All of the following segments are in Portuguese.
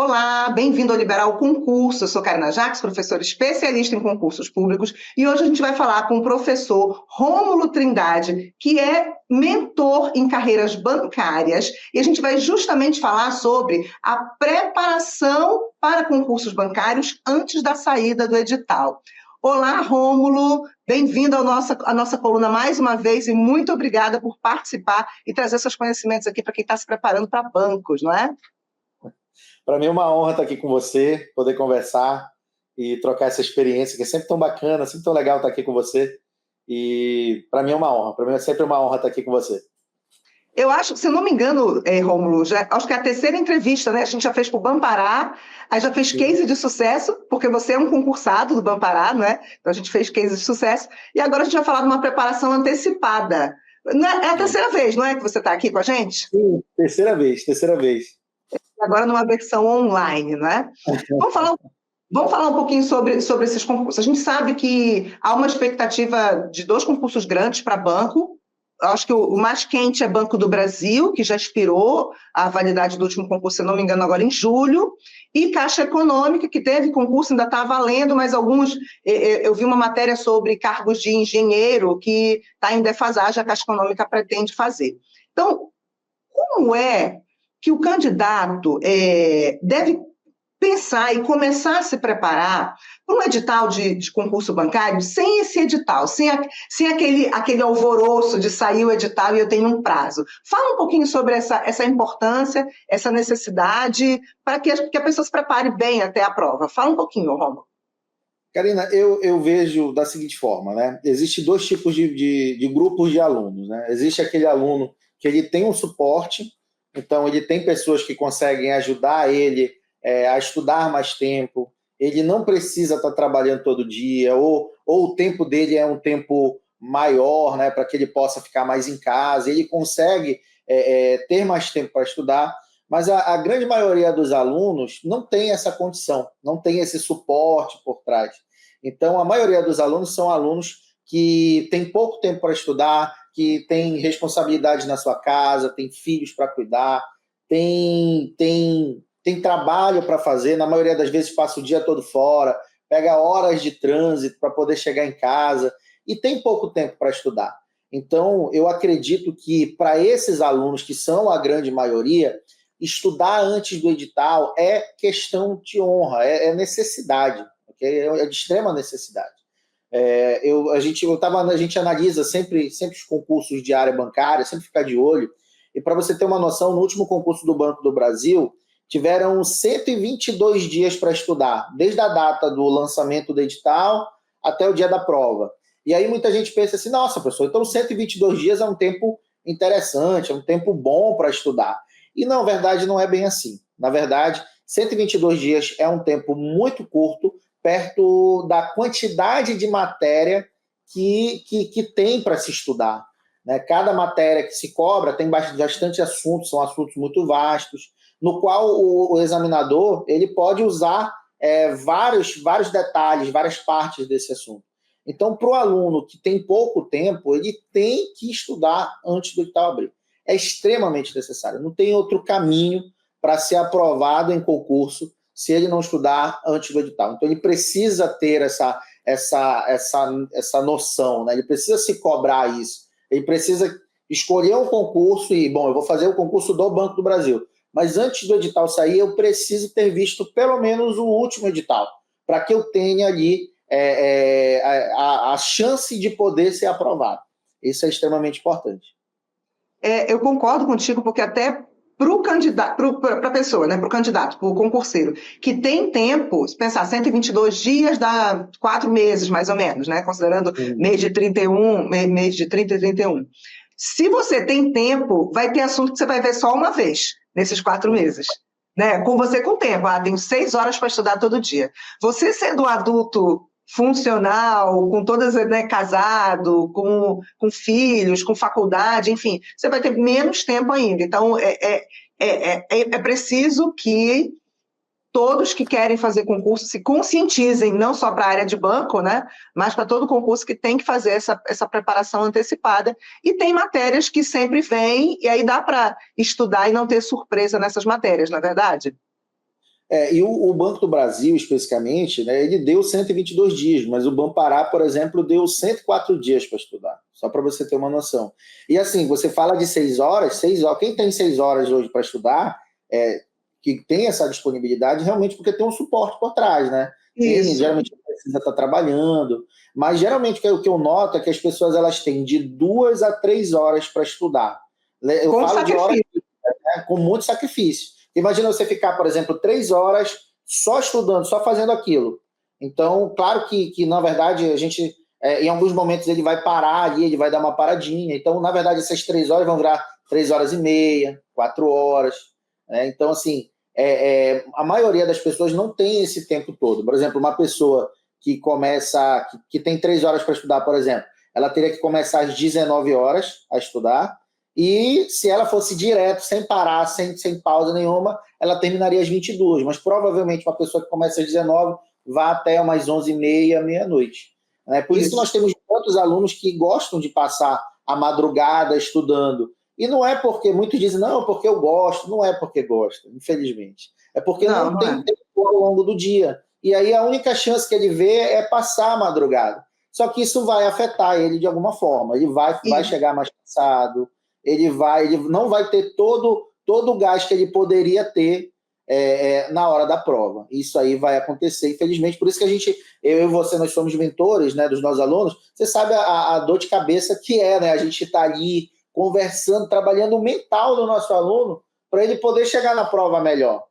Olá, bem-vindo ao Liberal Concurso. Eu sou Karina Jacques, professora especialista em concursos públicos, e hoje a gente vai falar com o professor Rômulo Trindade, que é mentor em carreiras bancárias, e a gente vai justamente falar sobre a preparação para concursos bancários antes da saída do edital. Olá, Rômulo, bem-vindo à nossa coluna mais uma vez e muito obrigada por participar e trazer seus conhecimentos aqui para quem está se preparando para bancos, não é? Para mim é uma honra estar aqui com você, poder conversar e trocar essa experiência, que é sempre tão bacana, sempre tão legal estar aqui com você. E para mim é uma honra, para mim é sempre uma honra estar aqui com você. Eu acho, se eu não me engano, Rômulo, acho que é a terceira entrevista, né? A gente já fez para o Bampará, aí já fez case de sucesso, porque você é um concursado do Bampará, não é? Então a gente fez case de sucesso, e agora a gente vai falar de uma preparação antecipada. É a terceira vez, não é, que você está aqui com a gente? Sim, terceira vez. Agora numa versão online, não é? Vamos falar um pouquinho sobre esses concursos. A gente sabe que há uma expectativa de 2 concursos grandes para banco. Eu acho que o mais quente é Banco do Brasil, que já expirou a validade do último concurso, se não me engano, agora em julho, e Caixa Econômica, que teve concurso, ainda está valendo, mas alguns... Eu vi uma matéria sobre cargos de engenheiro que está em defasagem, a Caixa Econômica pretende fazer. Então, como é que o candidato deve pensar e começar a se preparar para um edital de concurso bancário sem esse edital, sem aquele alvoroço de sair o edital e eu tenho um prazo? Fala um pouquinho sobre essa importância, essa necessidade, para que a pessoa se prepare bem até a prova. Fala um pouquinho, Rômulo. Karina, eu vejo da seguinte forma, né? Existem 2 tipos de grupos de alunos, né? Existe aquele aluno que ele tem um suporte, então ele tem pessoas que conseguem ajudar ele a estudar mais tempo, ele não precisa estar trabalhando todo dia, ou o tempo dele é um tempo maior, né, para que ele possa ficar mais em casa, ele consegue ter mais tempo para estudar, mas a grande maioria dos alunos não tem essa condição, não tem esse suporte por trás. Então, a maioria dos alunos são alunos que têm pouco tempo para estudar, que têm responsabilidades na sua casa, têm filhos para cuidar, tem trabalho para fazer, na maioria das vezes passa o dia todo fora, pega horas de trânsito para poder chegar em casa e tem pouco tempo para estudar. Então, eu acredito que para esses alunos, que são a grande maioria, estudar antes do edital é questão de honra, é necessidade, okay? É de extrema necessidade. A gente analisa sempre os concursos de área bancária, sempre ficar de olho, e para você ter uma noção, no último concurso do Banco do Brasil, tiveram 122 dias para estudar, desde a data do lançamento do edital até o dia da prova. E aí muita gente pensa assim, nossa, professor, então 122 dias é um tempo interessante, é um tempo bom para estudar. E, na verdade, não é bem assim. Na verdade, 122 dias é um tempo muito curto, perto da quantidade de matéria que tem para se estudar, né? Cada matéria que se cobra tem bastante assuntos, são assuntos muito vastos, no qual o examinador ele pode usar vários detalhes, várias partes desse assunto. Então, para o aluno que tem pouco tempo, ele tem que estudar antes do edital abrir. É extremamente necessário. Não tem outro caminho para ser aprovado em concurso se ele não estudar antes do edital. Então, ele precisa ter essa noção, né? Ele precisa se cobrar isso. Ele precisa escolher um concurso e, bom, eu vou fazer o concurso do Banco do Brasil. Mas antes do edital sair, eu preciso ter visto pelo menos o último edital, para que eu tenha ali a chance de poder ser aprovado. Isso é extremamente importante. Eu concordo contigo, porque até para o candidato, para a pessoa, né, para o candidato, para o concurseiro, que tem tempo, se pensar 122 dias dá 4 meses, mais ou menos, né, considerando mês de 31, mês de 30 e 31. Se você tem tempo, vai ter assunto que você vai ver só uma vez, nesses 4 meses. Né? Com você com tempo, tenho 6 horas para estudar todo dia. Você sendo um adulto funcional, com todas, né, casado, com filhos, com faculdade, enfim, você vai ter menos tempo ainda. Então, é preciso que todos que querem fazer concurso se conscientizem, não só para a área de banco, né, mas para todo concurso que tem que fazer essa preparação antecipada. E tem matérias que sempre vêm, e aí dá para estudar e não ter surpresa nessas matérias, não é verdade? E o Banco do Brasil, especificamente, né, ele deu 122 dias, mas o Banpará, por exemplo, deu 104 dias para estudar, só para você ter uma noção. E assim, você fala de 6 horas, quem tem 6 horas hoje para estudar, que tem essa disponibilidade, realmente porque tem um suporte por trás, né? Geralmente precisa estar trabalhando, mas geralmente o que eu noto é que as pessoas elas têm de 2 a 3 horas para estudar. Eu falo de horas, né, com muito sacrifício. Imagina você ficar, por exemplo, 3 horas só estudando, só fazendo aquilo. Então, claro que na verdade, a gente, em alguns momentos, ele vai parar ali, ele vai dar uma paradinha. Então, na verdade, essas 3 horas vão virar 3 horas e meia, 4 horas. Né? Então, assim, a maioria das pessoas não tem esse tempo todo. Por exemplo, uma pessoa que começa, que tem 3 horas para estudar, por exemplo, ela teria que começar às 19 horas a estudar. E se ela fosse direto, sem parar, sem pausa nenhuma, ela terminaria às 22. Mas provavelmente uma pessoa que começa às 19 vai até umas 11h30, meia-noite. Por isso que nós temos tantos alunos que gostam de passar a madrugada estudando. E não é porque, muitos dizem, não, porque eu gosto. Não é porque gosta, infelizmente. É porque não tem tempo ao longo do dia. E aí a única chance que ele vê é passar a madrugada. Só que isso vai afetar ele de alguma forma. Ele vai chegar mais cansado, ele não vai ter todo o gás que ele poderia ter na hora da prova. Isso aí vai acontecer, infelizmente. Por isso que eu e você, nós somos mentores, né, dos nossos alunos. Você sabe a dor de cabeça que né? A gente está ali conversando, trabalhando o mental do nosso aluno para ele poder chegar na prova melhor.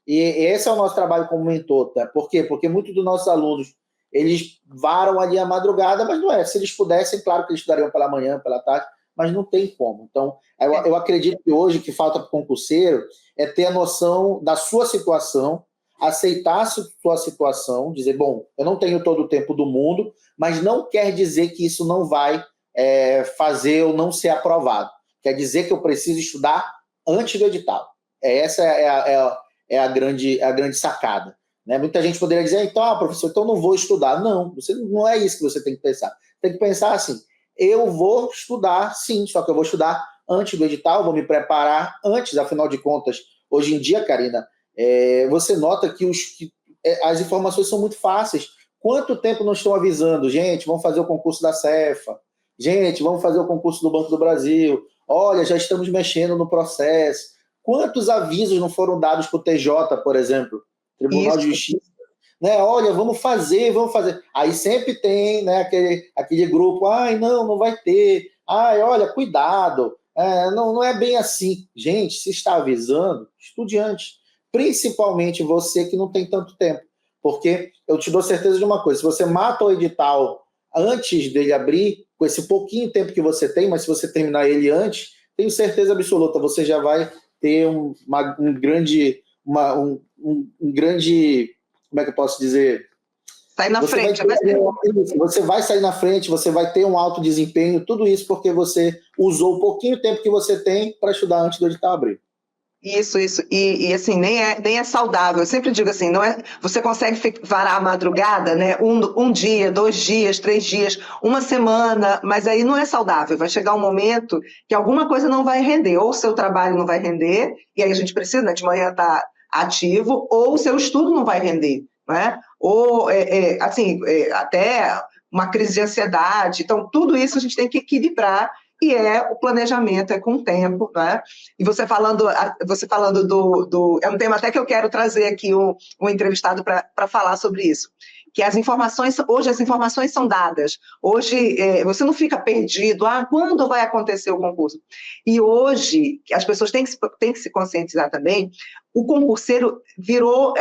E esse é o nosso trabalho como mentor. Tá? Por quê? Porque muitos dos nossos alunos, eles varam ali a madrugada, mas não é. Se eles pudessem, claro que eles estudariam pela manhã, pela tarde, mas não tem como. Então, eu acredito que hoje o que falta para o concurseiro é ter a noção da sua situação, aceitar a sua situação, dizer, bom, eu não tenho todo o tempo do mundo, mas não quer dizer que isso não vai fazer eu não ser aprovado. Quer dizer que eu preciso estudar antes do edital. Essa é a grande sacada. Né? Muita gente poderia dizer, então, professor, então não vou estudar. Não, não é isso que você tem que pensar. Tem que pensar assim, eu vou estudar, sim, só que eu vou estudar antes do edital, vou me preparar antes, afinal de contas, hoje em dia, Karina, você nota que as informações são muito fáceis. Quanto tempo não estão avisando? Gente, vamos fazer o concurso da Cefa. Gente, vamos fazer o concurso do Banco do Brasil. Olha, já estamos mexendo no processo. Quantos avisos não foram dados para o TJ, por exemplo? Tribunal de Justiça. Né? Olha, vamos fazer. Aí sempre tem, né, aquele grupo, não vai ter. Olha, cuidado. Não é bem assim. Gente, se está avisando, estude antes. Principalmente você que não tem tanto tempo. Porque eu te dou certeza de uma coisa, se você mata o edital antes dele abrir, com esse pouquinho tempo que você tem, mas se você terminar ele antes, tenho certeza absoluta, você já vai ter um grande, como é que eu posso dizer? Sair na frente. Você vai sair na frente, você vai ter um alto desempenho, tudo isso porque você usou o pouquinho tempo que você tem para estudar antes do edital abrir. Isso. E assim, nem é saudável. Eu sempre digo assim, não é, você consegue varar a madrugada, né? Um dia, 2 dias, 3 dias, uma semana, mas aí não é saudável. Vai chegar um momento que alguma coisa não vai render, ou o seu trabalho não vai render, e aí a gente precisa, né, de manhã estar ativo, ou o seu estudo não vai render, né? Ou, até uma crise de ansiedade. Então, tudo isso a gente tem que equilibrar. E o planejamento, com o tempo, né? E você falando do é um tema até que eu quero trazer aqui um entrevistado para falar sobre isso, que hoje as informações são dadas, hoje você não fica perdido, quando vai acontecer o concurso? E hoje, as pessoas têm que se conscientizar também, o concurseiro virou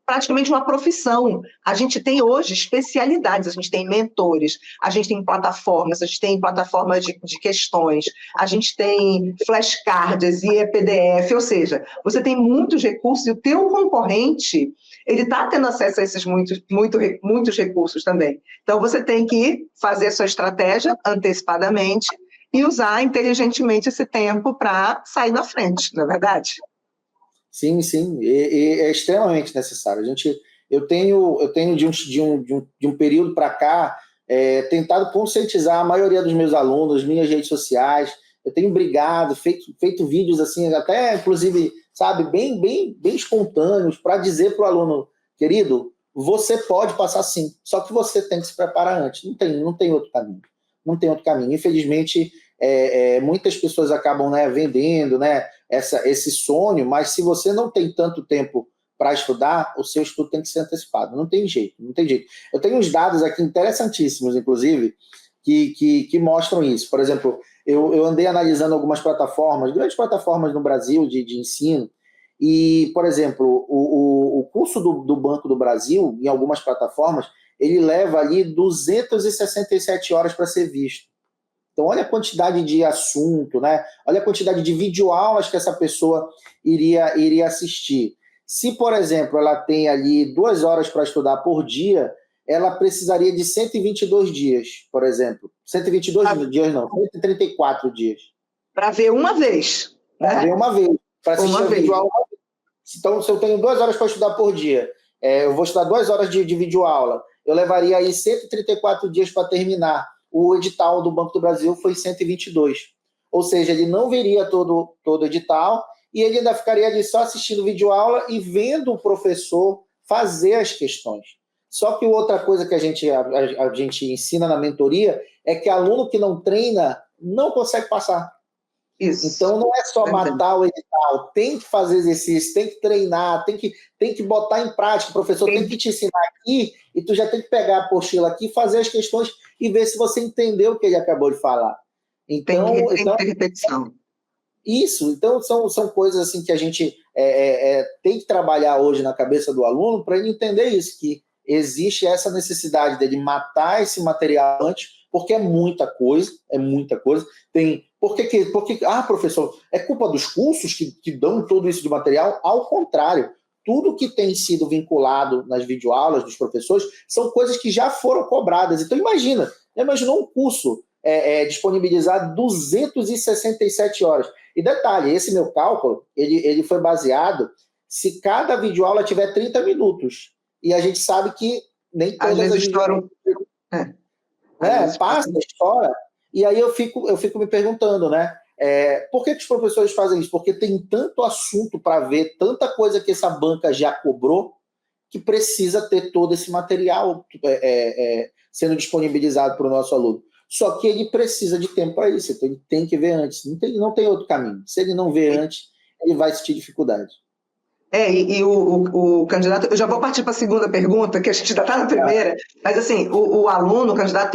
praticamente uma profissão. A gente tem hoje especialidades, a gente tem mentores, a gente tem plataformas de questões, a gente tem flashcards e PDF, ou seja, você tem muitos recursos e o teu concorrente, ele está tendo acesso a esses muitos recursos também. Então, você tem que fazer a sua estratégia antecipadamente e usar inteligentemente esse tempo para sair na frente, não é verdade? Sim, e é extremamente necessário. Eu tenho de um período para cá tentado conscientizar a maioria dos meus alunos, minhas redes sociais. Eu tenho brigado, feito vídeos assim, até inclusive sabe, bem espontâneos, para dizer para o aluno, querido, você pode passar sim, só que você tem que se preparar antes. Não tem outro caminho. Não tem outro caminho. Infelizmente, muitas pessoas acabam, né, vendendo, né, esse sonho, mas se você não tem tanto tempo para estudar, o seu estudo tem que ser antecipado. Não tem jeito, não tem jeito. Eu tenho uns dados aqui interessantíssimos, inclusive, que mostram isso. Por exemplo, eu andei analisando algumas plataformas, grandes plataformas no Brasil de ensino, e, por exemplo, o curso do Banco do Brasil, em algumas plataformas, ele leva ali 267 horas para ser visto. Então, olha a quantidade de assunto, né? Olha a quantidade de videoaulas que essa pessoa iria assistir. Se, por exemplo, ela tem ali 2 horas para estudar por dia, ela precisaria de 122 dias, por exemplo. 122 dias não, 134 dias. Para ver uma vez. Para ver uma vez. Para assistir a videoaula. Então, se eu tenho 2 horas para estudar por dia, eu vou estudar 2 horas de videoaula, eu levaria aí 134 dias para terminar. O edital do Banco do Brasil foi 122. Ou seja, ele não veria todo o edital e ele ainda ficaria ali só assistindo videoaula e vendo o professor fazer as questões. Só que outra coisa que a gente ensina na mentoria é que aluno que não treina não consegue passar. Isso. Então não é só matar o edital, tem que fazer exercício, tem que treinar, tem que botar em prática, o professor tem que te ensinar aqui e tu já tem que pegar a apostila aqui, fazer as questões e ver se você entendeu o que ele acabou de falar. Então, tem que ter repetição. Isso, então são coisas assim que a gente tem que trabalhar hoje na cabeça do aluno para ele entender isso, que existe essa necessidade dele matar esse material antes, porque é muita coisa. Professor, é culpa dos cursos que dão todo isso de material? Ao contrário, tudo que tem sido vinculado nas videoaulas dos professores são coisas que já foram cobradas. Então imaginou um curso disponibilizar 267 horas. E detalhe, esse meu cálculo, ele foi baseado se cada videoaula tiver 30 minutos. E a gente sabe que nem todas as videoaulas... passa a história, e aí eu fico me perguntando, né? Por que os professores fazem isso? Porque tem tanto assunto para ver, tanta coisa que essa banca já cobrou, que precisa ter todo esse material sendo disponibilizado para o nosso aluno. Só que ele precisa de tempo para isso, então ele tem que ver antes. Não tem outro caminho. Se ele não vê antes, ele vai sentir dificuldade. O candidato, eu já vou partir para a segunda pergunta, que a gente ainda está na primeira, mas assim, o aluno, o candidato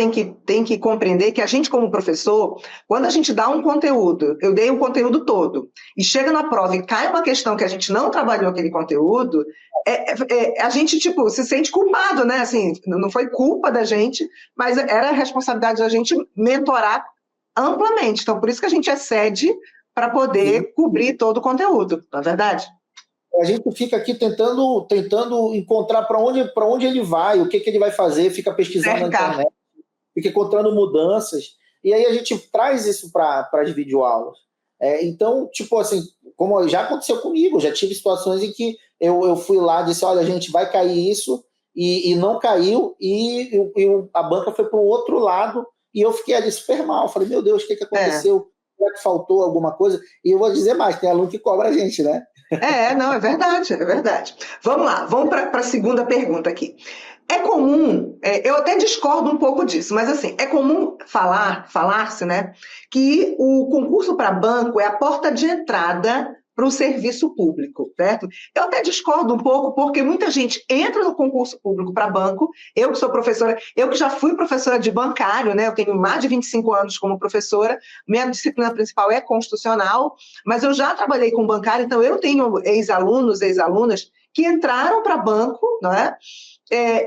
tem que compreender que a gente, como professor, quando a gente dá um conteúdo, eu dei o conteúdo todo, e chega na prova e cai uma questão que a gente não trabalhou aquele conteúdo, a gente, se sente culpado, né? Assim, não foi culpa da gente, mas era a responsabilidade da gente mentorar amplamente. Então, por isso que a gente excede para poder cobrir todo o conteúdo, não é verdade? A gente fica aqui tentando encontrar para onde ele vai, o que ele vai fazer, fica pesquisando na internet, fica encontrando mudanças, e aí a gente traz isso para as videoaulas. Então, assim, como já aconteceu comigo, já tive situações em que eu fui lá e disse, olha, gente, vai cair isso, e não caiu, e a banca foi para o outro lado, e eu fiquei ali super mal. Falei, meu Deus, o que aconteceu? Será que faltou alguma coisa? E eu vou dizer mais, tem aluno que cobra a gente, né? Não, é verdade. Vamos lá, vamos para a segunda pergunta aqui. É comum, eu até discordo um pouco disso, mas assim, é comum falar-se, né, que o concurso para banco é a porta de entrada para o serviço público, certo? Eu até discordo um pouco, porque muita gente entra no concurso público para banco, eu que sou professora, eu que já fui professora de bancário, né? Eu tenho mais de 25 anos como professora, minha disciplina principal é constitucional, mas eu já trabalhei com bancário, então eu tenho ex-alunos, ex-alunas que entraram para banco, não é?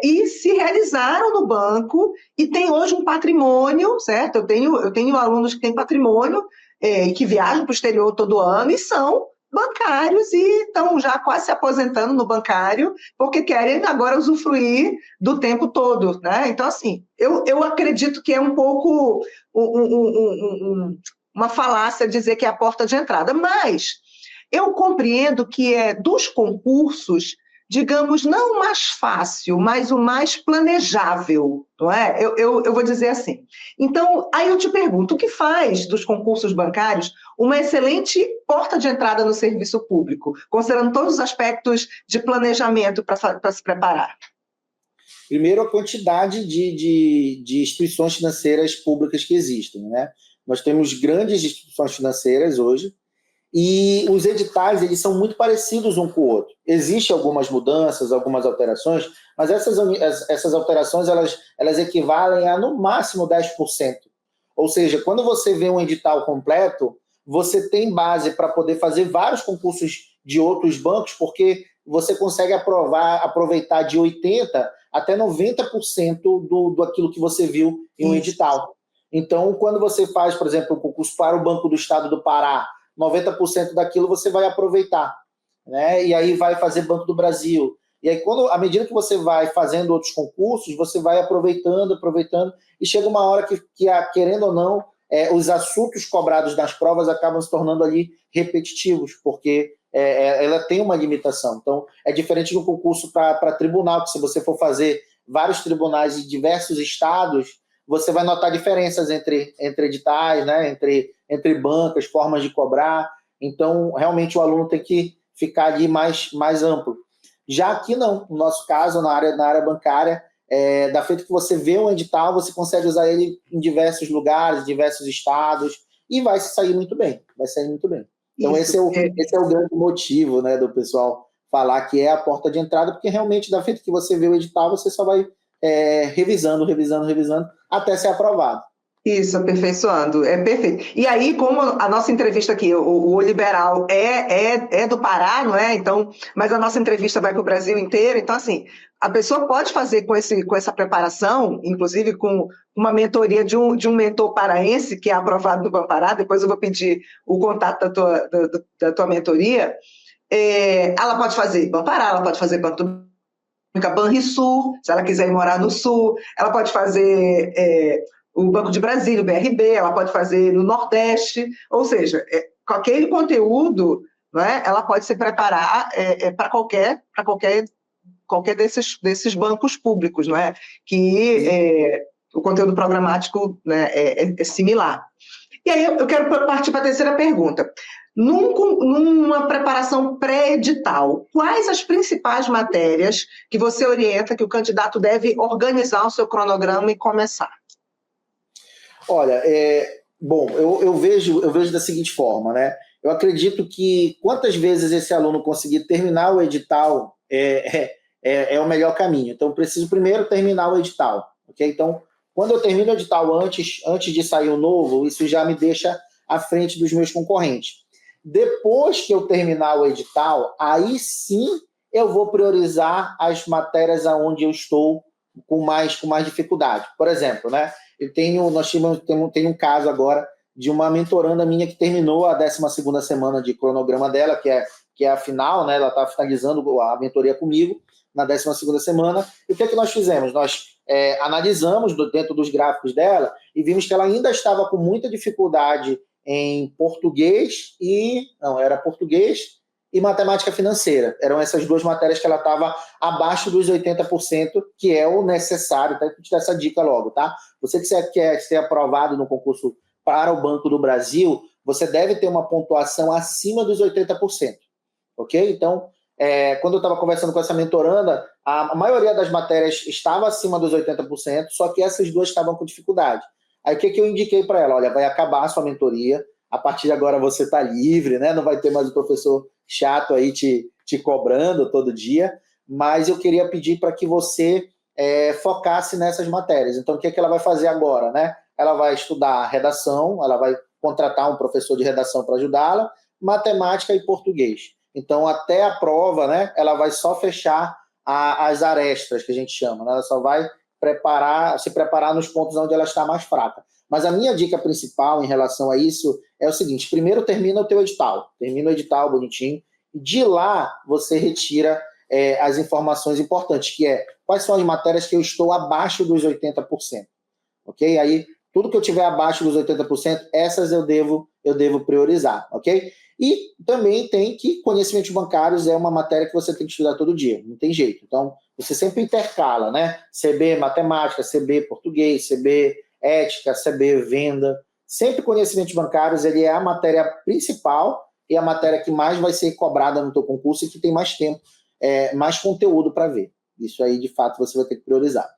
E se realizaram no banco e tem hoje um patrimônio, certo? Eu tenho alunos que têm patrimônio e que viajam para o exterior todo ano e são bancários e estão já quase se aposentando no bancário porque querem agora usufruir do tempo todo, né? Então, assim, eu acredito que é um pouco uma falácia dizer que é a porta de entrada, mas eu compreendo que dos concursos, digamos, não o mais fácil, mas o mais planejável, não é? Eu vou dizer assim. Então, aí eu te pergunto, o que faz dos concursos bancários uma excelente porta de entrada no serviço público, considerando todos os aspectos de planejamento para se preparar? Primeiro, a quantidade de instituições financeiras públicas que existem, né? Nós temos grandes instituições financeiras hoje, e os editais, eles são muito parecidos um com o outro. Existem algumas mudanças, algumas alterações, mas essas alterações, elas equivalem a, no máximo, 10%. Ou seja, quando você vê um edital completo, você tem base para poder fazer vários concursos de outros bancos, porque você consegue aproveitar de 80% até 90% do aquilo que você viu em um edital. Então, quando você faz, por exemplo, um concurso para o Banco do Estado do Pará, 90% daquilo você vai aproveitar, né? E aí vai fazer Banco do Brasil. E aí, à medida que você vai fazendo outros concursos, você vai aproveitando, e chega uma hora que querendo ou não, os assuntos cobrados nas provas acabam se tornando ali repetitivos, porque ela tem uma limitação. Então, é diferente do concurso para tribunal, que se você for fazer vários tribunais de diversos estados, você vai notar diferenças entre editais, né? entre bancas, formas de cobrar. Então, realmente, o aluno tem que ficar ali mais amplo. Já aqui, não. No nosso caso, na área bancária, da feita que você vê um edital, você consegue usar ele em diversos lugares, diversos estados, e vai sair muito bem. Então, esse é o grande motivo, né, do pessoal falar que é a porta de entrada, porque realmente, da feita que você vê o edital, você só vai revisando, até ser aprovado. Isso, aperfeiçoando, é perfeito. E aí, como a nossa entrevista aqui, o Liberal é do Pará, não é? Então, mas a nossa entrevista vai para o Brasil inteiro, então, assim, a pessoa pode fazer com essa preparação, inclusive com uma mentoria de um mentor paraense, que é aprovado no Banpará, depois eu vou pedir o contato da tua mentoria. Ela pode fazer Banpará, ela pode fazer Banrisul, se ela quiser ir morar no Sul, ela pode fazer o Banco de Brasília, o BRB, ela pode fazer no Nordeste, ou seja, com aquele conteúdo, não é, ela pode se preparar para qualquer desses bancos públicos, não é? Que o conteúdo programático, né, é similar. E aí eu quero partir para a terceira pergunta. Numa preparação pré-edital, quais as principais matérias que você orienta que o candidato deve organizar o seu cronograma e começar? Olha, bom, eu vejo da seguinte forma, né? Eu acredito que quantas vezes esse aluno conseguir terminar o edital é o melhor caminho. Então, preciso primeiro terminar o edital, ok? Então, quando eu termino o edital antes de sair o novo, isso já me deixa à frente dos meus concorrentes. Depois que eu terminar o edital, aí sim eu vou priorizar as matérias onde eu estou com mais dificuldade. Por exemplo, né? Nós temos um caso agora de uma mentoranda minha que terminou a 12ª semana de cronograma dela, que é a final, né? Ela está finalizando a mentoria comigo na 12ª semana. E o que nós fizemos? Nós analisamos dentro dos gráficos dela e vimos que ela ainda estava com muita dificuldade em português português e matemática financeira. Eram essas duas matérias que ela estava abaixo dos 80%, que é o necessário. Tá? Vou te dar essa dica logo, tá? Você que quer ser aprovado no concurso para o Banco do Brasil, você deve ter uma pontuação acima dos 80%, ok? Então, quando eu estava conversando com essa mentoranda, a maioria das matérias estava acima dos 80%, só que essas duas estavam com dificuldade. Aí o que eu indiquei para ela? Olha, vai acabar a sua mentoria, a partir de agora você está livre, né? Não vai ter mais o professor chato aí te cobrando todo dia, mas eu queria pedir para que você focasse nessas matérias. Então, o que ela vai fazer agora, né? Ela vai estudar redação, ela vai contratar um professor de redação para ajudá-la, matemática e português. Então, até a prova, né, ela vai só fechar as arestas, que a gente chama, né? Ela só vai se preparar nos pontos onde ela está mais fraca. Mas a minha dica principal em relação a isso é o seguinte: primeiro termina o teu edital, termina o edital bonitinho, de lá você retira as informações importantes, que quais são as matérias que eu estou abaixo dos 80%, ok? Aí, tudo que eu tiver abaixo dos 80%, essas eu devo priorizar, ok? E também tem que conhecimentos bancários é uma matéria que você tem que estudar todo dia, não tem jeito. Então, você sempre intercala, né? CB matemática, CB português, CB ética, CB venda. Sempre conhecimentos bancários, ele é a matéria principal e a matéria que mais vai ser cobrada no teu concurso e que tem mais tempo, mais conteúdo para ver. Isso aí, de fato, você vai ter que priorizar.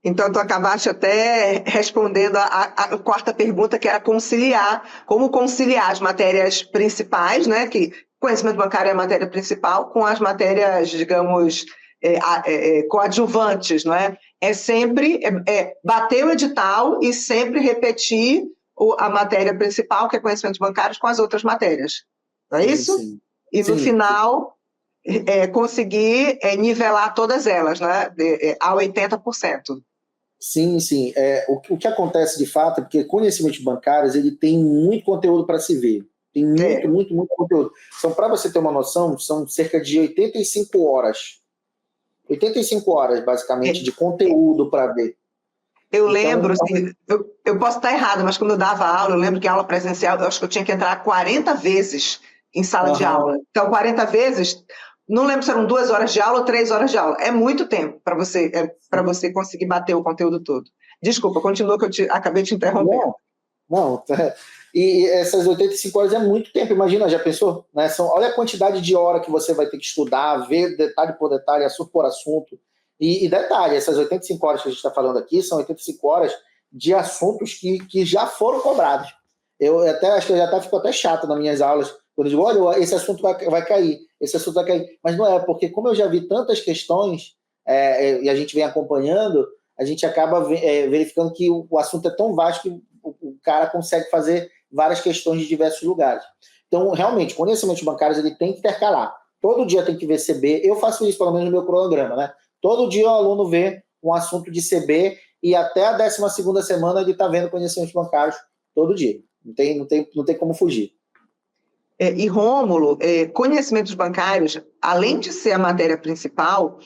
Então, tu acabaste até respondendo a quarta pergunta, que era conciliar, como conciliar as matérias principais, né, que conhecimento bancário é a matéria principal, com as matérias, digamos, coadjuvantes, não é? É sempre bater o edital e sempre repetir a matéria principal, que é conhecimentos bancários, com as outras matérias. Não é isso? Sim. E no final, conseguir nivelar todas elas, né, a 80%. Sim, sim. O que acontece de fato é porque conhecimentos bancários ele tem muito conteúdo para se ver. Tem muito conteúdo. Então, para você ter uma noção, são cerca de 85 horas. 85 horas, basicamente, de conteúdo para ver. Eu lembro, assim, eu posso estar errada, mas quando eu dava aula, eu lembro que aula presencial, eu acho que eu tinha que entrar 40 vezes em sala de aula. Então, 40 vezes, não lembro se eram 2 horas de aula ou 3 horas de aula. É muito tempo para você conseguir bater o conteúdo todo. Desculpa, continua que eu acabei te interrompendo. Não. E essas 85 horas é muito tempo, imagina, já pensou? Né? Olha a quantidade de hora que você vai ter que estudar, ver detalhe por detalhe, assunto por assunto. E detalhe, essas 85 horas que a gente está falando aqui são 85 horas de assuntos que já foram cobrados. Eu até acho que eu já fico até chato nas minhas aulas, quando eu digo, olha, esse assunto vai cair, esse assunto vai cair. Mas não é, porque como eu já vi tantas questões, e a gente vem acompanhando, a gente acaba verificando que o assunto é tão vasto que o cara consegue fazer várias questões de diversos lugares. Então, realmente, conhecimentos bancários ele tem que intercalar. Todo dia tem que ver CB. Eu faço isso, pelo menos no meu cronograma, né? Todo dia o aluno vê um assunto de CB e até a 12ª semana ele está vendo conhecimentos bancários todo dia. Não tem como fugir. E, Rômulo, conhecimentos bancários, além de ser a matéria principal,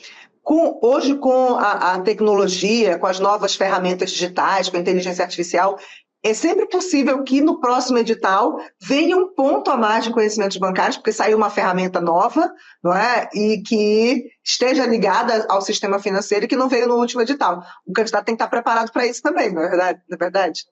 hoje com a tecnologia, com as novas ferramentas digitais, com a inteligência artificial, é sempre possível que no próximo edital venha um ponto a mais de conhecimentos bancários, porque saiu uma ferramenta nova, não é? E que esteja ligada ao sistema financeiro e que não veio no último edital. O candidato tem que estar preparado para isso também, não é verdade?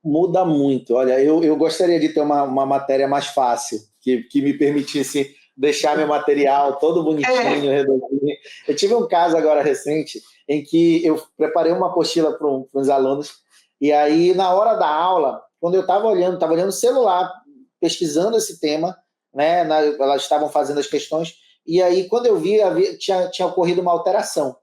Muda muito. Olha, eu gostaria de ter uma matéria mais fácil, que me permitisse deixar meu material todo bonitinho, redondinho. Eu tive um caso agora recente em que eu preparei uma apostila para uns alunos. E aí, na hora da aula, quando eu estava olhando o celular, pesquisando esse tema, né, elas estavam fazendo as questões, e aí, quando eu vi, tinha ocorrido uma alteração.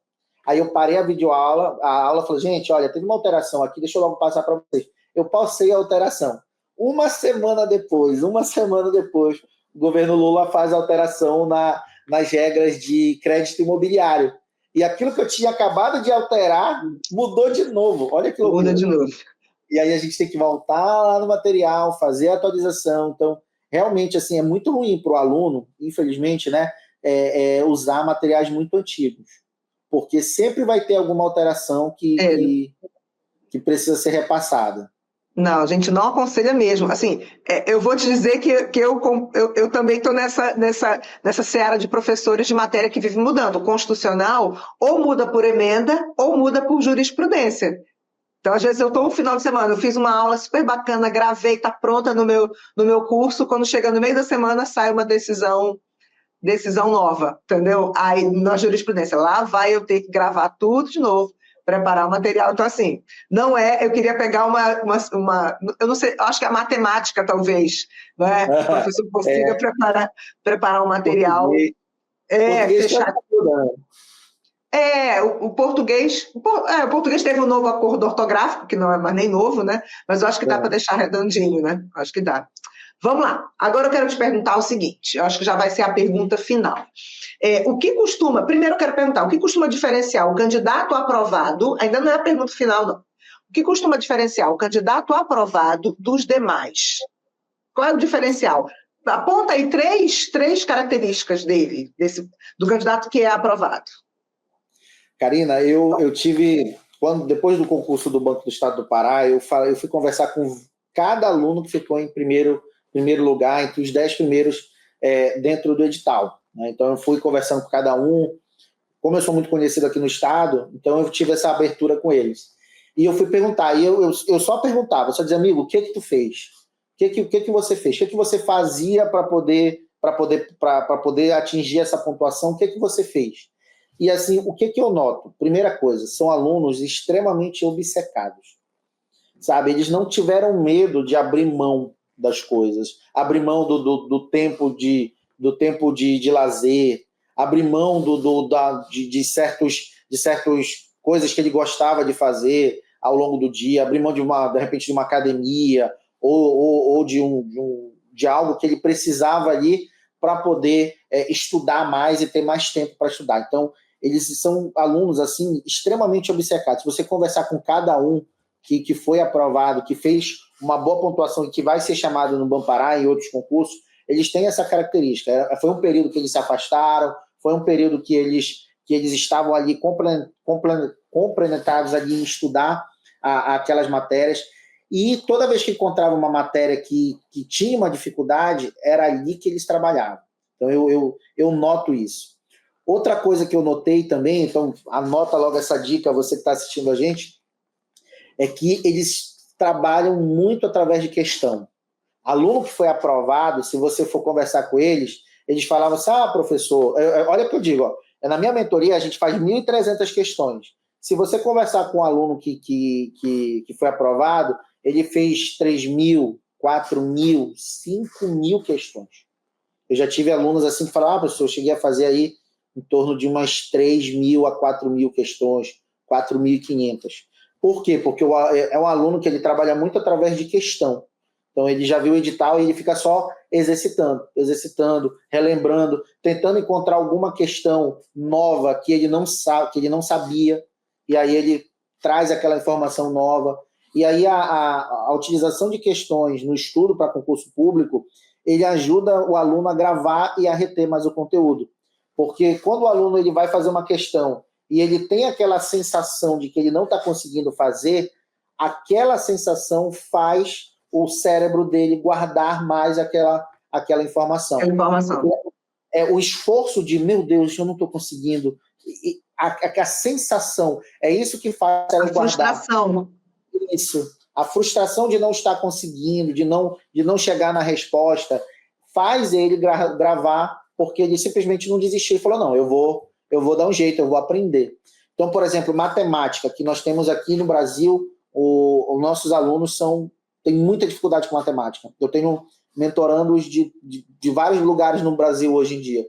Aí eu parei a videoaula, a aula, falei, gente, olha, teve uma alteração aqui, deixa eu logo passar para vocês. Eu pausei a alteração. Uma semana depois, o governo Lula faz alteração nas regras de crédito imobiliário. E aquilo que eu tinha acabado de alterar mudou de novo. Olha que loucura. Muda de novo. E aí a gente tem que voltar lá no material, fazer a atualização. Então, realmente, assim, é muito ruim para o aluno, infelizmente, né, usar materiais muito antigos. Porque sempre vai ter alguma alteração que precisa ser repassada. Não, a gente não aconselha mesmo. Assim, eu vou te dizer que eu também estou nessa seara de professores de matéria que vive mudando. O constitucional ou muda por emenda ou muda por jurisprudência. Então, às vezes, eu estou no final de semana, eu fiz uma aula super bacana, gravei, está pronta no meu curso, quando chega no meio da semana, sai uma decisão nova, entendeu? Aí, na jurisprudência, lá vai eu ter que gravar tudo de novo, preparar o material. Então, assim, eu queria pegar eu não sei, acho que a matemática, talvez, né? O professor consiga preparar um material fechado. O português teve um novo acordo ortográfico, que não é mais nem novo, né? Mas eu acho que dá para deixar redondinho, né? Acho que dá. Vamos lá. Agora eu quero te perguntar o seguinte, eu acho que já vai ser a pergunta final. Primeiro eu quero perguntar, o que costuma diferenciar o candidato aprovado, ainda não é a pergunta final, não. O que costuma diferenciar o candidato aprovado dos demais? Qual é o diferencial? Aponta aí três características do candidato que é aprovado. Karina, eu tive, depois do concurso do Banco do Estado do Pará, eu fui conversar com cada aluno que ficou em primeiro primeiro lugar, entre os 10 primeiros dentro do edital, né? Então, eu fui conversando com cada um. Como eu sou muito conhecido aqui no estado, então eu tive essa abertura com eles. E eu fui perguntar, e eu só perguntava, só dizia, amigo, o que tu fez? O que você fez? O que você fazia para poder atingir essa pontuação? O que você fez? E assim, o que eu noto? Primeira coisa, são alunos extremamente obcecados, sabe? Eles não tiveram medo de abrir mão das coisas, abrir mão do tempo de lazer, abrir mão de certas coisas que ele gostava de fazer ao longo do dia, abrir mão de repente de uma academia ou de algo que ele precisava ali para poder estudar mais e ter mais tempo para estudar. Então, eles são alunos assim extremamente obcecados. Se você conversar com cada um que foi aprovado, que fez uma boa pontuação e que vai ser chamado no Bampará e em outros concursos, eles têm essa característica. Foi um período que eles se afastaram, foi um período que eles estavam ali compenetrados ali em estudar aquelas matérias, e toda vez que encontrava uma matéria que tinha uma dificuldade, era ali que eles trabalhavam. Então, eu noto isso. Outra coisa que eu notei também, então anota logo essa dica, você que está assistindo a gente, é que eles trabalham muito através de questão. Aluno que foi aprovado, se você for conversar com eles, eles falavam assim, professor, olha o que eu digo, ó, na minha mentoria a gente faz 1.300 questões. Se você conversar com um aluno que foi aprovado, ele fez 3.000, 4.000, 5.000 questões. Eu já tive alunos assim que falaram, professor, eu cheguei a fazer aí em torno de umas 3.000 a 4.000 questões, 4.500. Por quê? Porque é um aluno que ele trabalha muito através de questão. Então, ele já viu o edital e ele fica só exercitando, relembrando, tentando encontrar alguma questão nova que ele não sabe, que ele não sabia, e aí ele traz aquela informação nova. E aí a utilização de questões no estudo para concurso público, ele ajuda o aluno a gravar e a reter mais o conteúdo. Porque quando o aluno ele vai fazer uma questão e ele tem aquela sensação de que ele não está conseguindo fazer, aquela sensação faz o cérebro dele guardar mais aquela informação. O esforço de, meu Deus, eu não estou conseguindo. A sensação, é isso que faz o cérebro guardar. Frustração. Isso. A frustração de não estar conseguindo, de não chegar na resposta, faz ele gravar, porque ele simplesmente não desistiu e falou, não, eu vou dar um jeito, eu vou aprender. Então, por exemplo, matemática, que nós temos aqui no Brasil, os nossos alunos têm muita dificuldade com matemática. Eu tenho mentorandos de vários lugares no Brasil hoje em dia.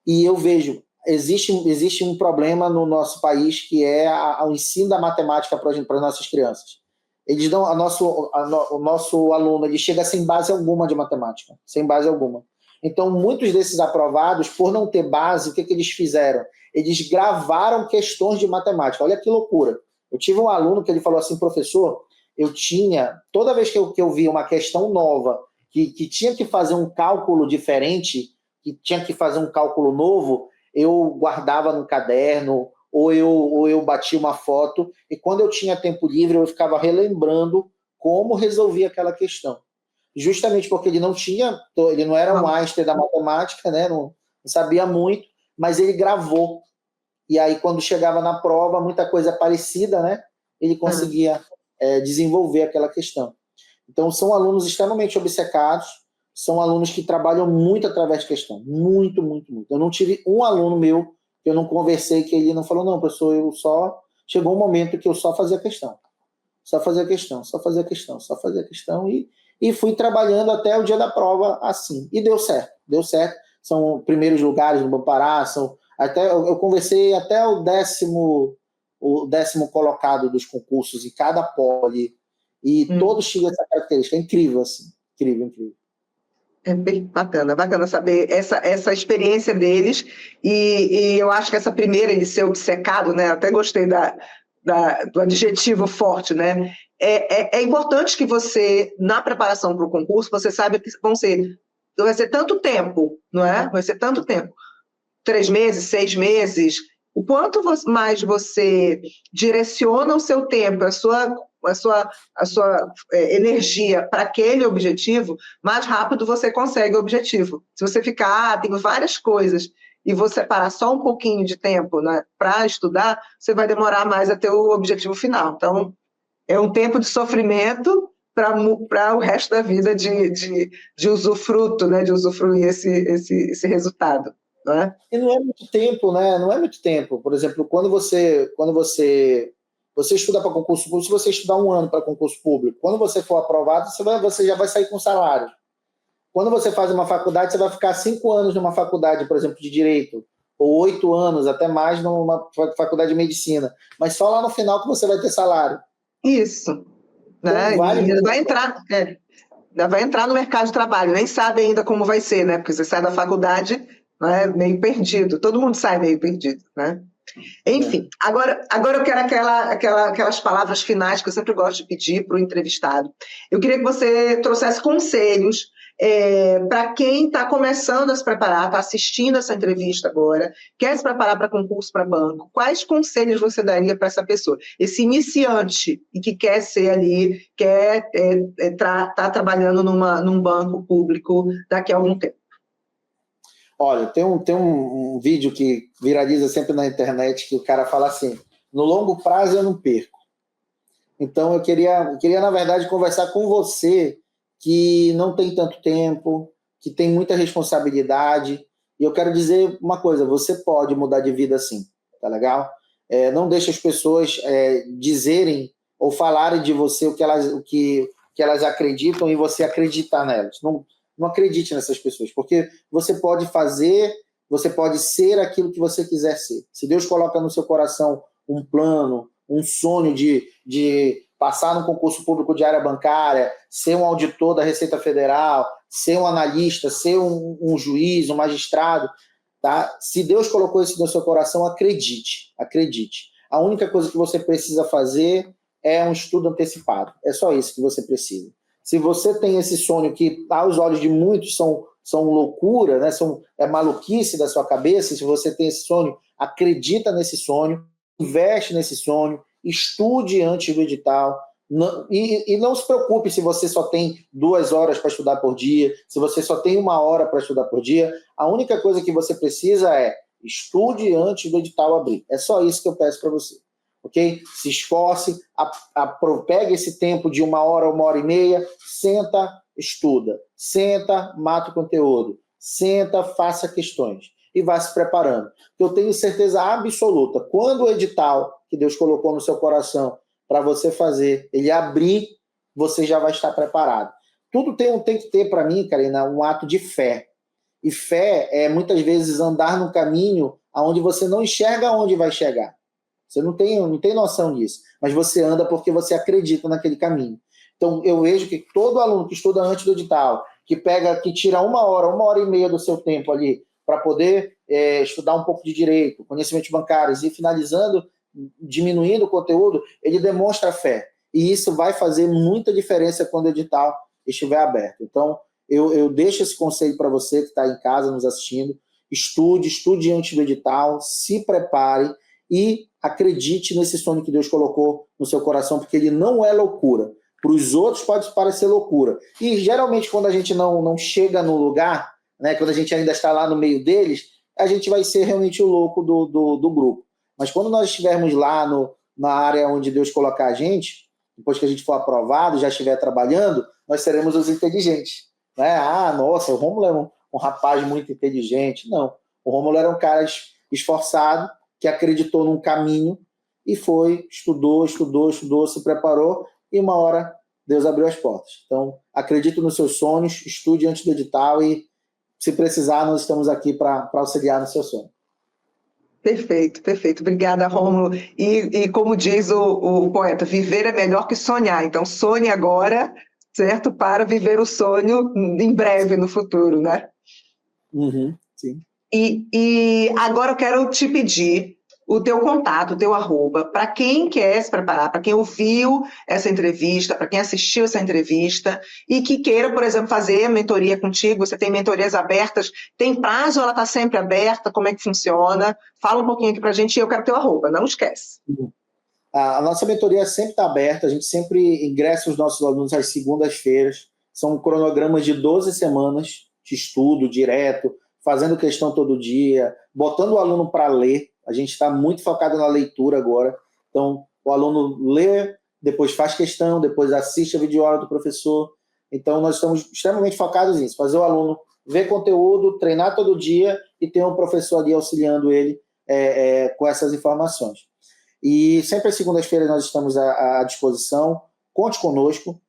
E eu vejo, existe um problema no nosso país que é o ensino da matemática para as nossas crianças. Eles dão, o nosso aluno ele chega sem base alguma de matemática, sem base alguma. Então, muitos desses aprovados, por não ter base, o que eles fizeram? Eles gravaram questões de matemática. Olha que loucura. Eu tive um aluno que ele falou assim, professor, toda vez que eu via uma questão nova, que tinha que fazer um cálculo diferente, que tinha que fazer um cálculo novo, eu guardava no caderno, ou eu batia uma foto, e quando eu tinha tempo livre, eu ficava relembrando como resolvia aquela questão. Justamente porque ele não era um master da matemática, né? Não sabia muito, mas ele gravou. E aí, quando chegava na prova, muita coisa parecida, né? Ele conseguia desenvolver aquela questão. Então, são alunos extremamente obcecados, são alunos que trabalham muito através de questão. Muito, muito, muito. Eu não tive um aluno meu que eu não conversei, que ele não falou, não, professor, chegou um momento que eu só fazia questão. Só fazia questão, só fazia questão, só fazia questão, e fui trabalhando até o dia da prova assim. E deu certo. São primeiros lugares no Bampará, eu conversei até o décimo colocado dos concursos em cada poli, e todos tinham essa característica. É incrível, assim. Incrível. É bem bacana saber essa experiência deles, e eu acho que essa primeira de ser obcecado, né? Até gostei do adjetivo forte, né? É importante que você, na preparação para o concurso, você saiba que vai ser tanto tempo, não é? Vai ser tanto tempo. 3 meses, 6 meses. O quanto mais você direciona o seu tempo, a sua a sua energia para aquele objetivo, mais rápido você consegue o objetivo. Se você ficar, tem várias coisas, e você parar só um pouquinho de tempo, né, para estudar, você vai demorar mais a ter o objetivo final. Então, é um tempo de sofrimento para o resto da vida de usufruto, né, de usufruir esse resultado. Né? E não é muito tempo, né? Não é muito tempo. Por exemplo, quando você estuda para concurso público, se você estudar 1 ano para concurso público, quando você for aprovado, você já vai sair com salário. Quando você faz uma faculdade, você vai ficar 5 anos numa faculdade, por exemplo, de Direito, ou 8 anos, até mais, numa faculdade de Medicina. Mas só lá no final que você vai ter salário. Isso. Então, Né? vale E vai entrar no mercado de trabalho, nem sabe ainda como vai ser, né? Porque você sai da faculdade, né, meio perdido. Todo mundo sai meio perdido, né? Enfim, agora eu quero aquelas palavras finais que eu sempre gosto de pedir para o entrevistado. Eu queria que você trouxesse conselhos para quem está começando a se preparar, está assistindo essa entrevista agora, quer se preparar para concurso para banco. Quais conselhos você daria para essa pessoa? Esse iniciante e que quer ser ali, quer tá trabalhando num banco público daqui a algum tempo. Olha, tem um vídeo que viraliza sempre na internet que o cara fala assim: no longo prazo eu não perco. Então eu queria na verdade conversar com você que não tem tanto tempo, que tem muita responsabilidade, e eu quero dizer uma coisa: você pode mudar de vida sim, tá legal? Não deixe as pessoas dizerem ou falarem de você o que elas acreditam e você acreditar nelas. Não acredite nessas pessoas, porque você pode fazer, você pode ser aquilo que você quiser ser. Se Deus coloca no seu coração um plano, um sonho de passar no concurso público de área bancária, ser um auditor da Receita Federal, ser um analista, ser um juiz, um magistrado, tá? Se Deus colocou isso no seu coração, acredite. A única coisa que você precisa fazer é um estudo antecipado. É só isso que você precisa. Se você tem esse sonho que, aos olhos de muitos, são loucura, né? É maluquice da sua cabeça, se você tem esse sonho, acredita nesse sonho, investe nesse sonho, estude antes do edital, e não se preocupe se você só tem 2 horas para estudar por dia, se você só tem 1 hora para estudar por dia. A única coisa que você precisa é estude antes do edital abrir. É só isso que eu peço para você. Ok? Se esforce, pegue esse tempo de 1 hora, 1h30, senta, estuda, senta, mata o conteúdo, senta, faça questões e vá se preparando. Eu tenho certeza absoluta, quando o edital que Deus colocou no seu coração para você fazer, ele abrir, você já vai estar preparado. Tudo tem que ter, para mim, Karina, um ato de fé. E fé é, muitas vezes, andar no caminho onde você não enxerga onde vai chegar. Você não tem noção disso, mas você anda porque você acredita naquele caminho. Então, eu vejo que todo aluno que estuda antes do edital, que tira 1 hora, 1h30 do seu tempo ali, para poder estudar um pouco de direito, conhecimentos bancários, e finalizando, diminuindo o conteúdo, ele demonstra fé. E isso vai fazer muita diferença quando o edital estiver aberto. Então, eu deixo esse conselho para você que está em casa nos assistindo: estude antes do edital, se prepare e acredite nesse sonho que Deus colocou no seu coração, porque ele não é loucura. Para os outros pode parecer loucura. E geralmente quando a gente não chega no lugar, né, quando a gente ainda está lá no meio deles, a gente vai ser realmente o louco do grupo. Mas quando nós estivermos lá na área onde Deus colocar a gente, depois que a gente for aprovado, já estiver trabalhando, nós seremos os inteligentes. Né? Ah, nossa, o Rômulo é um rapaz muito inteligente. Não, o Rômulo era um cara esforçado, que acreditou num caminho e estudou, se preparou, e 1 hora Deus abriu as portas. Então, acredite nos seus sonhos, estude antes do edital e, se precisar, nós estamos aqui para auxiliar no seu sonho. Perfeito, perfeito. Obrigada, Rômulo. E como diz o poeta, viver é melhor que sonhar. Então, sonhe agora, certo? Para viver o sonho em breve, no futuro, né? Uhum, sim. E agora eu quero te pedir o teu contato, o teu arroba, para quem quer se preparar, para quem ouviu essa entrevista, para quem assistiu essa entrevista e que queira, por exemplo, fazer mentoria contigo. Você tem mentorias abertas? Tem prazo ou ela está sempre aberta? Como é que funciona? Fala um pouquinho aqui para a gente e eu quero teu arroba, não esquece. A nossa mentoria sempre está aberta, a gente sempre ingressa os nossos alunos às segundas-feiras, são cronogramas de 12 semanas de estudo direto, fazendo questão todo dia, botando o aluno para ler, a gente está muito focado na leitura agora, então o aluno lê, depois faz questão, depois assiste a videoaula do professor, então nós estamos extremamente focados nisso, fazer o aluno ver conteúdo, treinar todo dia e ter um professor ali auxiliando ele com essas informações. E sempre às segundas-feiras nós estamos à disposição, conte conosco,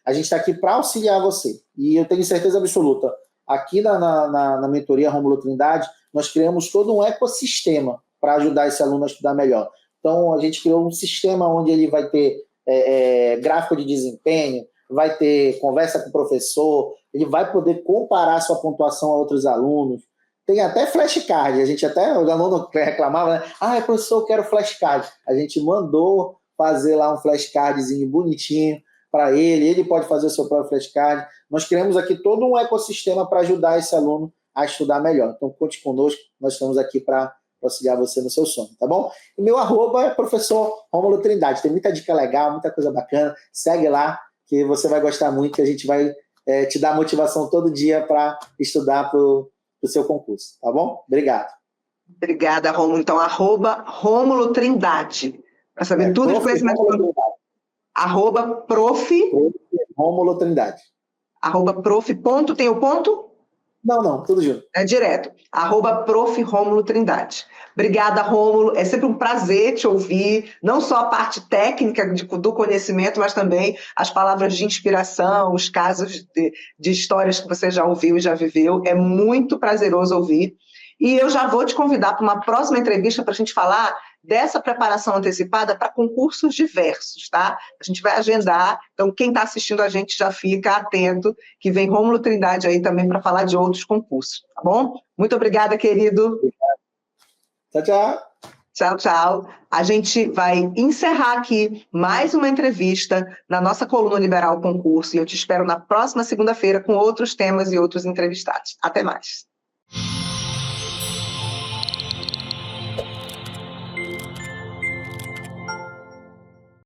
a gente está aqui para auxiliar você. E eu tenho certeza absoluta, aqui na mentoria Rômulo Trindade, nós criamos todo um ecossistema para ajudar esse aluno a estudar melhor. Então, a gente criou um sistema onde ele vai ter gráfico de desempenho, vai ter conversa com o professor, ele vai poder comparar sua pontuação a outros alunos. Tem até flashcard, a gente até, o aluno reclamava, né? Professor, eu quero flashcard. A gente mandou fazer lá um flashcardzinho bonitinho para ele pode fazer o seu próprio flashcard. Nós criamos aqui todo um ecossistema para ajudar esse aluno a estudar melhor. Então, conte conosco, nós estamos aqui para auxiliar você no seu sonho, tá bom? E meu @ é professor Rômulo Trindade, tem muita dica legal, muita coisa bacana, segue lá, que você vai gostar muito, que a gente vai te dar motivação todo dia para estudar para o seu concurso, tá bom? Obrigado. Obrigada, Rômulo. Então, @Rômulo Trindade, para saber tudo de conhecimento. @prof. Rômulo Trindade. @prof. Ponto, tem o ponto? Não, tudo junto. É direto. @prof. Rômulo Trindade. Obrigada, Rômulo. É sempre um prazer te ouvir, não só a parte técnica do conhecimento, mas também as palavras de inspiração, os casos de histórias que você já ouviu e já viveu. É muito prazeroso ouvir. E eu já vou te convidar para uma próxima entrevista para a gente falar dessa preparação antecipada para concursos diversos, tá? A gente vai agendar, então quem está assistindo a gente já fica atento, que vem Rômulo Trindade aí também para falar de outros concursos, tá bom? Muito obrigada, querido. Tchau, tchau. Tchau, tchau. A gente vai encerrar aqui mais uma entrevista na nossa coluna Liberal Concurso e eu te espero na próxima segunda-feira com outros temas e outros entrevistados. Até mais.